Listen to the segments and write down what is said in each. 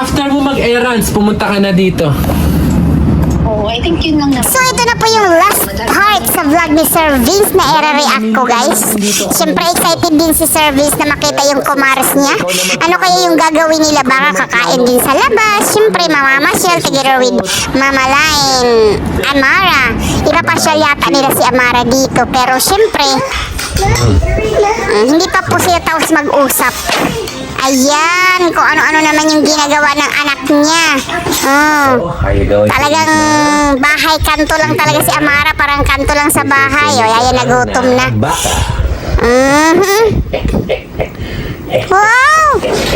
After mo mag-errands, pumunta ka na dito. Oh, I think yun lang naman. So ito na po yung last part sa vlog ni Sir Vince na i-react ko, guys. Siyempre excited din si Sir Vince na makita yung kumares niya. Ano kaya yung gagawin nila? Baka kakain din sa labas. Siyempre mamamasyal together with Mama Lain, Amara. Ipapasyal yata nila si Amara dito. Pero siyempre, hindi pa po sila tapos mag-usap. Ayan, kung ano-ano naman yung ginagawa ng anak niya. Talagang bahay, kanto lang talaga si Amara. Parang kanto lang sa bahay. O, ayan, nagutom na. Wow!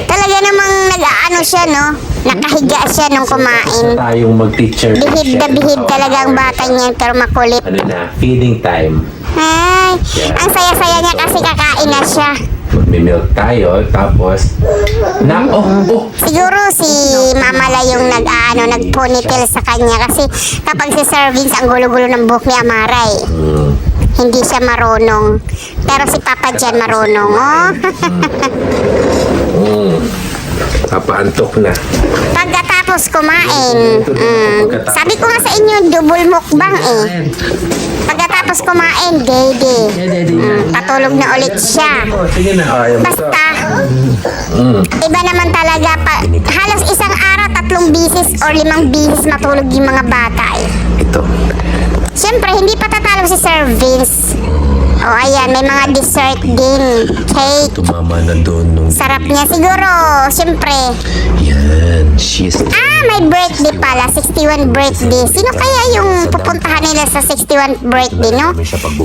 Talaga namang nag-ano siya, no? Nakahiga siya nung kumain. Tayong mag-teacher. Bihib na bihib talaga ang bata niya, pero makulit. Ano na, feeding time. Ay, ang saya-saya niya kasi kakain na siya. Magmi-milk tayo, tapos Siguro si Mama La yung nag-ponytail sa kanya kasi kapag si Servings ang gulo-gulo ng buhok ni Amara eh. Hindi siya marunong. Pero si Papa Jan marunong, oh. papaantok na. Pagkatapos kumain, sabi ko nga sa inyo, double mukbang eh. Pagkatapos kumain, gay. Patulog na ulit siya. Sige na. Basta, iba naman talaga pa. Halos isang araw, 3 bisis or 5 bisis matulog yung mga bata eh. Ito. Siyempre, hindi pa tatalo si Sir Vince. O ayan, may mga dessert din. Cake. Tumama na doon nung... Sarap niya siguro. Siyempre. Yan, she's... May birthday pala. 61 birthday. Sino kaya yung pupuntahan nila sa 61 birthday, no?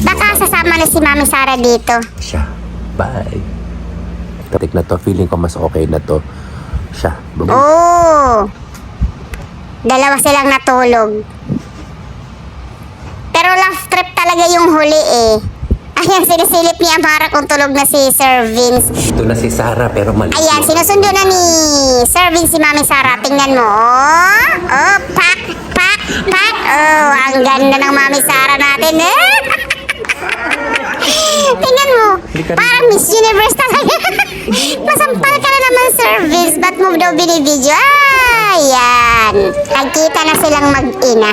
Baka sasama na si Mami Sara dito. Siya. Bye. Tatik na to. Feeling ko mas okay na to. Siya. Oh. Dalawa silang natulog. Pero last trip talaga yung huli eh. Ayan, sinisilip ni Amara kung tulog na si Sir Vince. Ito na si Sarah pero mali. Ayan, sinusundo na ni Sir Vince si Mami Sara. Tingnan mo, oh. Oh, pak. Oh, ang ganda ng Mami Sara natin, eh. Tingnan mo, parang Miss Universe talaga. Masampal ka na naman, Sir Vince. Ba't mo daw binibidyo? Ayan, nagkita na silang mag-ina.